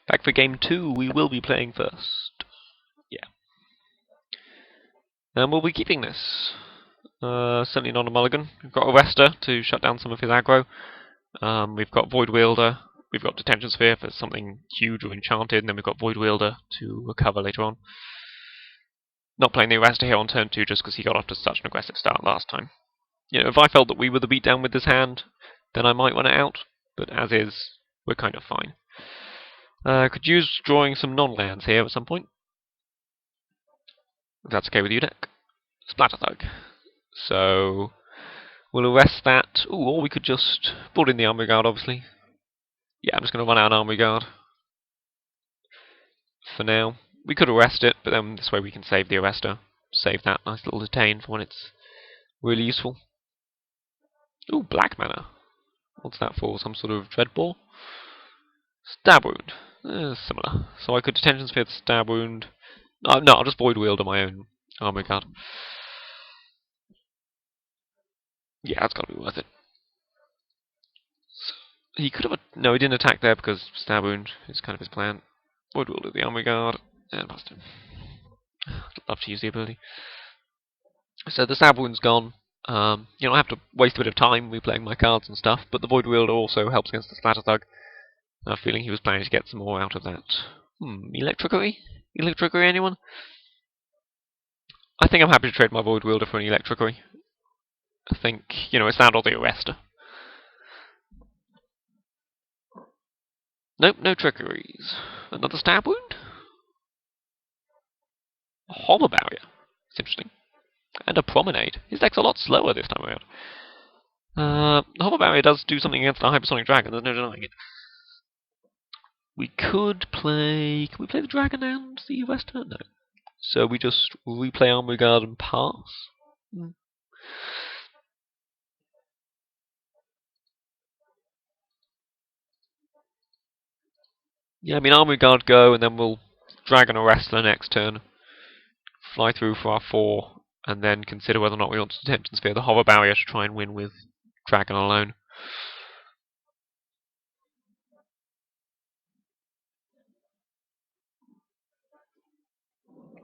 Back for game 2, we will be playing first. Yeah. And we'll be keeping this. Certainly not a mulligan. We've got Arrestor to shut down some of his aggro. We've got Void Wielder. We've got Detention Sphere for something huge or enchanted, and then we've got Void Wielder to recover later on. Not playing the Arrestor here on turn 2 just because he got off to such an aggressive start last time. You know, if I felt that we were the beatdown with this hand, then I might run it out, but as is, we're kind of fine. Could use drawing some non-lands here at some point. If that's okay with you, deck. Splatter Thug. So, we'll arrest that. Ooh, or we could just put in the Armory Guard, obviously. Yeah, I'm just going to run out an Armory Guard. For now. We could arrest it, but then this way we can save the Arrestor. Save that nice little detain for when it's really useful. Ooh, black mana. What's that for? Some sort of Dreadball? Stab Wound. Similar. So I could Detention Sphere the Stab Wound. No, I'll just Void Wielder my own Armory Guard. Yeah, that's got to be worth it. He could have... No, he didn't attack there because Stab Wound is kind of his plan. Void Wielder the Armory Guard. And bust him. I'd love to use the ability. So the Stab Wound's gone. You don't have to waste a bit of time replaying my cards and stuff, but the Void Wielder also helps against the Splatter Thug. I have a feeling he was planning to get some more out of that. Electricity? Electricity, anyone? I think I'm happy to trade my Void Wielder for an Electricity. I think, you know, it's that or the Arrestor. Nope, no trickeries. Another Stab Wound? A Hover Barrier. It's interesting. And a Promenade. His deck's a lot slower this time around. The Hover Barrier does do something against the Hypersonic Dragon, there's no denying it. We could play... Can we play the Dragon and the Arrestor? No. So we just replay Armory Guard and pass? Yeah, I mean, Armory Guard go, and then we'll Dragon Arrestor next turn. Fly through for our 4, and then consider whether or not we want to Detention Sphere the Hover Barrier to try and win with Dragon alone.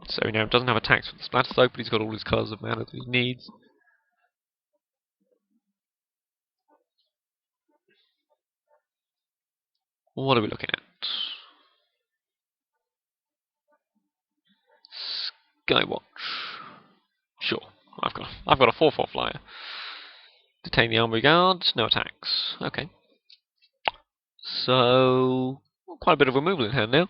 So he now doesn't have attacks with the Splatter Thug, but he's got all his colours of mana that he needs. What are we looking at? Skywatch. Sure, I've got a 4/4 flyer. Detain the Armory Guard, no attacks. Okay. So quite a bit of removal in hand now.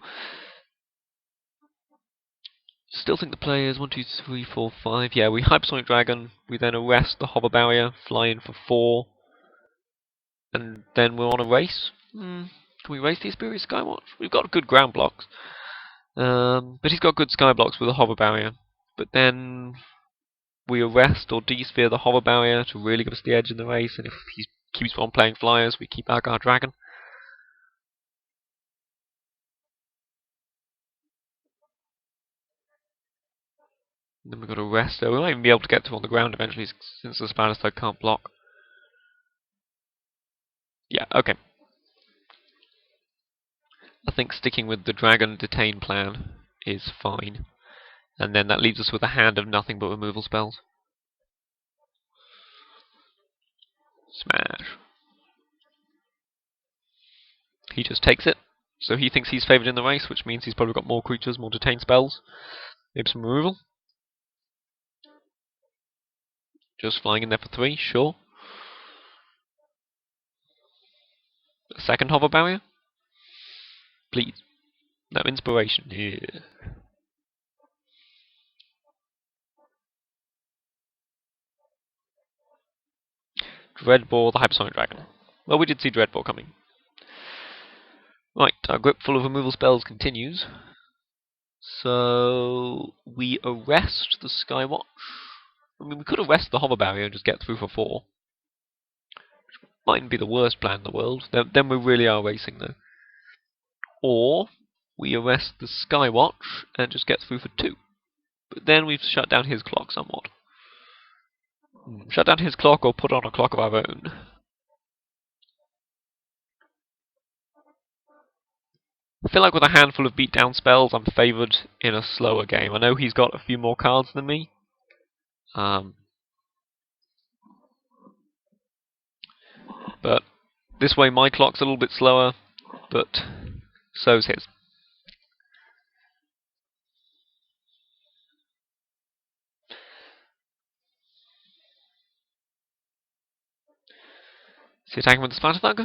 Still think the players 1, 2, 3, 4, 5. Yeah, we Hypersonic Dragon. We then arrest the Hover Barrier, fly in for 4, and then we're on a race. Can we race the Asperia Skywatch? We've got good ground blocks, but he's got good sky blocks with a Hover Barrier. But then we arrest or desphere the Hover Barrier to really give us the edge in the race, and if he keeps on playing flyers, we keep our Dragon. And then we've got arrest, so we might even be able to get to on the ground eventually, since the Splatter Thug can't block. Yeah, okay. I think sticking with the Dragon Detain plan is fine. And then that leaves us with a hand of nothing but removal spells. Smash. He just takes it. So he thinks he's favoured in the race, which means he's probably got more creatures, more detain spells. Maybe some removal. Just flying in there for 3, sure. A second Hover Barrier? Please. No inspiration. Yeah. Dreadball, the Hypersonic Dragon. Well, we did see Dreadball coming. Right, our grip full of removal spells continues. So we arrest the Skywatch. I mean, we could arrest the Hover Barrier and just get through for 4. Which mightn't be the worst plan in the world. Then we really are racing, though. Or we arrest the Skywatch and just get through for 2. But then we've shut down his clock somewhat. Shut down his clock or put on a clock of our own. I feel like with a handful of beatdown spells, I'm favoured in a slower game. I know he's got a few more cards than me. But this way my clock's a little bit slower, but so's his. Is he attacking with the Splatter Thug?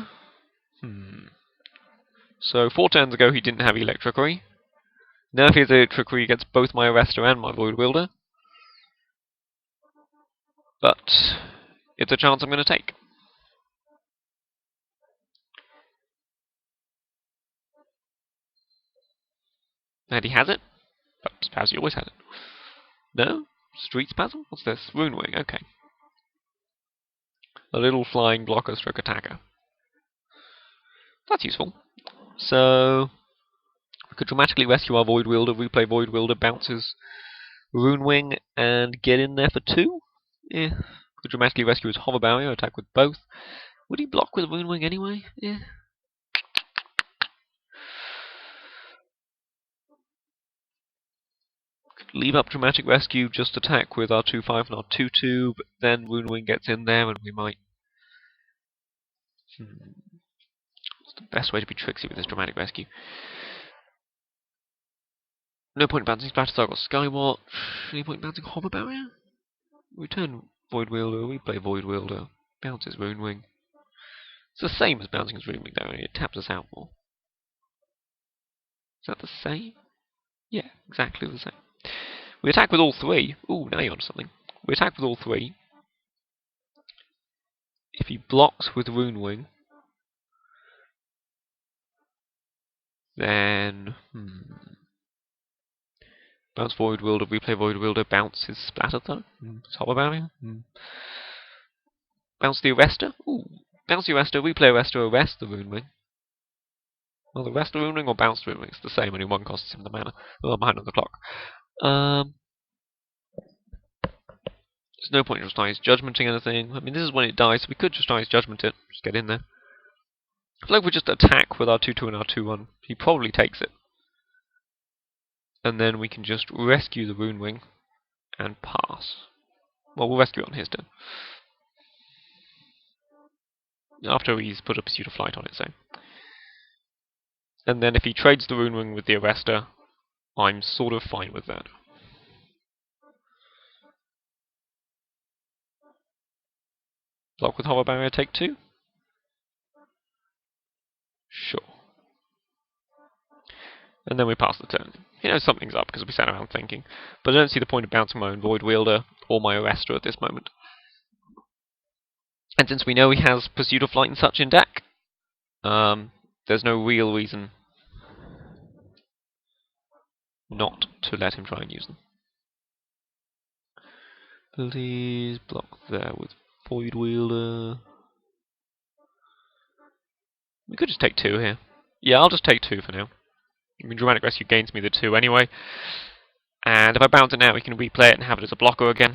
So 4 turns ago he didn't have Electrickery. Now if he has Electrickery he gets both my Arrestor and my Void Wielder. But it's a chance I'm going to take. And he has it, but perhaps he always had it. No? Street Spasm? What's this? Rune Wing, okay. A little flying blocker stroke attacker. That's useful. So we could dramatically rescue our Void Wielder, replay Void Wielder, bounces Rune Wing, and get in there for 2. Yeah. Could dramatically rescue his Hover Barrier, attack with both. Would he block with Rune Wing anyway? Yeah. Could leave up Dramatic Rescue, just attack with our 2-5 and our 2-2, but then Rune Wing gets in there and we might... What's the best way to be tricksy with this Dramatic Rescue? No point in bouncing Splatter Thug or Skywatch. Any point in bouncing Hover Barrier? Return Void Wielder, we play Void Wielder. Bounces Rune Wing. It's the same as bouncing his Rune Wing though, it taps us out more. Is that the same? Yeah, exactly the same. We attack with all 3. Ooh, now you're on something. We attack with all 3. If he blocks with Rune Wing, then... Bounce Void Wielder, replay Void Wielder, bounce his Splatter Thug. Hover Barrier. Bounce the Arrestor. Ooh. Bounce the Arrestor, replay Arrestor, arrest the Rune Wing. Well, the rest of the Rune Wing or bounce the Rune Wing? It's the same, only one costs him the mana. Well, I'm behind on the clock. There's no point in just Ice Judgmenting anything. I mean, this is when it dies, so we could just Ice Judgment it. Just get in there. I feel like we just attack with our 2-2 and our 2-1. He probably takes it. And then we can just rescue the Rune Wing and pass. Well, we'll rescue it on his turn. After he's put a Pursuit of Flight on it, so. And then if he trades the Rune Wing with the Arrestor, I'm sort of fine with that. Block with Hover Barrier, take 2? Sure. And then we pass the turn. He knows something's up because we sat around thinking. But I don't see the point of bouncing my own Void Wielder or my Arrestor at this moment. And since we know he has Pursuit of Flight and such in deck, there's no real reason not to let him try and use them. Please block there with Void Wielder. We could just take 2 here. Yeah, I'll just take 2 for now. I mean, Dramatic Rescue gains me the 2 anyway. And if I bounce it now, we can replay it and have it as a blocker again.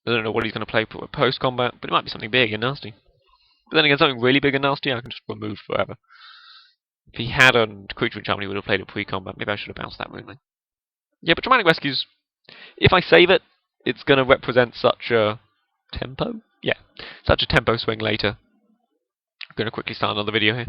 I don't know what he's going to play post-combat, but it might be something big and nasty. But then again, something really big and nasty, I can just remove forever. If he had a Creature Enchantment, he would have played it pre-combat. Maybe I should have bounced that Rune Wing. Yeah, but Dramatic Rescue's... If I save it, it's going to represent such a... tempo? Yeah, such a tempo swing later. I'm going to quickly start another video here.